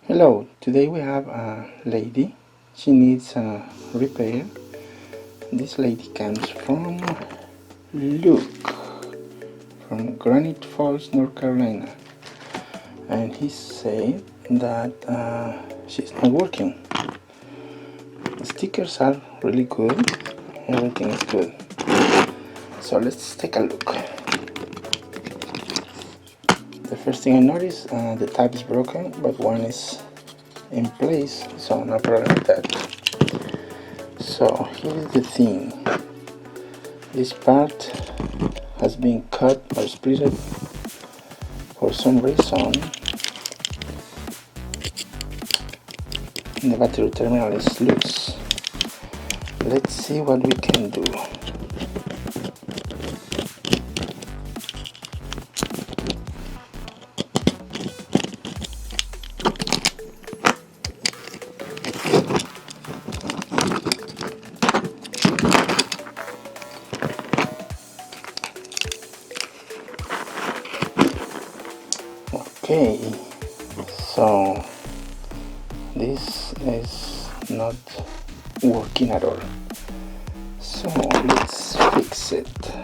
Hello, today we have a lady. She needs a repair. This lady comes from from Granite Falls, North Carolina, and he said that she's not working. The stickers are really good, everything is good. So let's take a look. The first thing I noticed, the tab is broken, but one is in place, so no problem with that. So here's the thing. This part has been cut or split for some reason. The battery terminal is loose. Let's see what we can do. Okay, so this is not working at all, so let's fix it.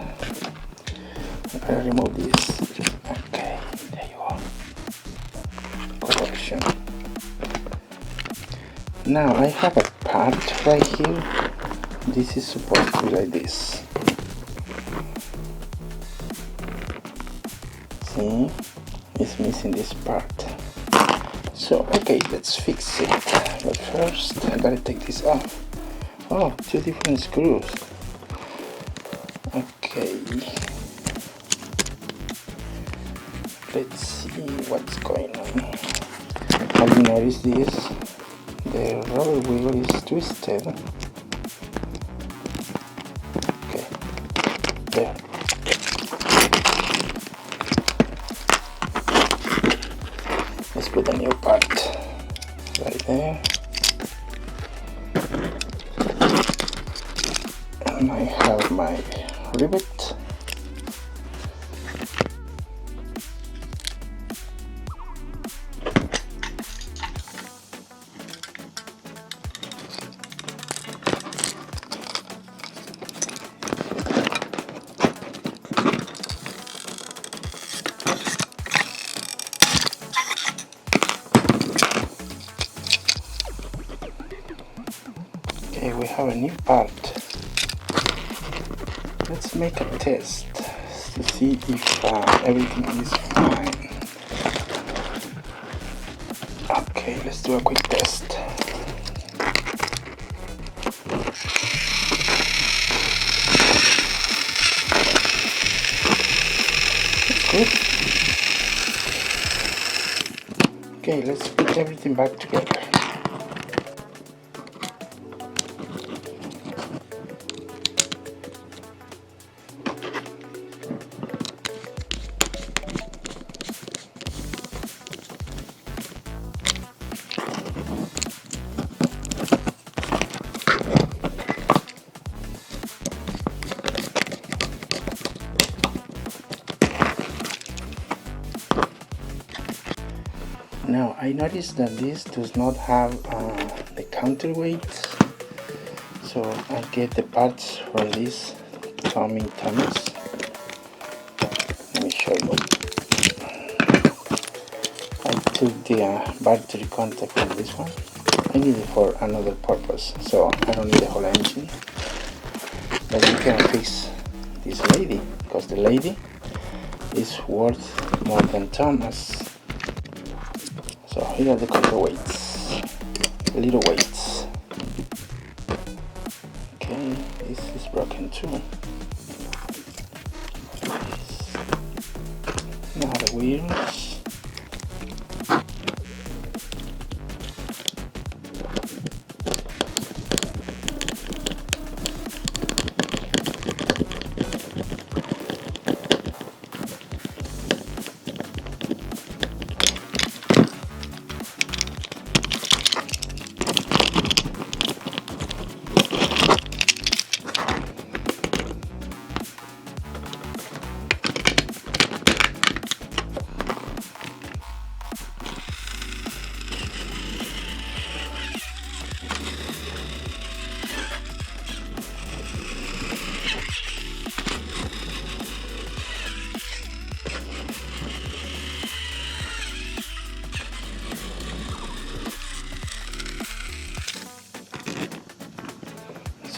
I'm gonna remove this. Okay, there you go. Correction. Now I have a part right here. This is supposed to be like this. See? It's missing this part. So okay, let's fix it. But first I gotta take this off. Oh, two different screws. Okay, let's see what's going on. Have you noticed this? The rubber wheel is twisted. Okay, there. Let's put a new part right there. And I have my rivet. We have a new part. Let's make a test to see if everything is fine. Okay, let's do a quick test. That's good. Okay, let's put everything back together. Now I noticed that this does not have the counterweights, so I get the parts from this Tomy Thomas. Let me show you. I took the battery contact from this one. I need it for another purpose, so I don't need the whole engine. But you can fix this lady, because the lady is worth more than Thomas. So here are the counterweights, little weights. Okay, this is broken too. Now the wheels.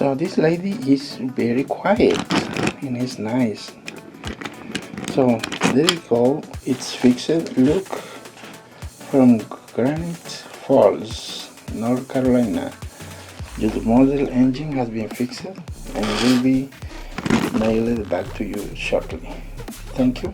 So this lady is very quiet and it's nice. So there you go, it's fixed. Look, from Granite Falls, North Carolina. Your model engine has been fixed and will be mailed back to you shortly. Thank you.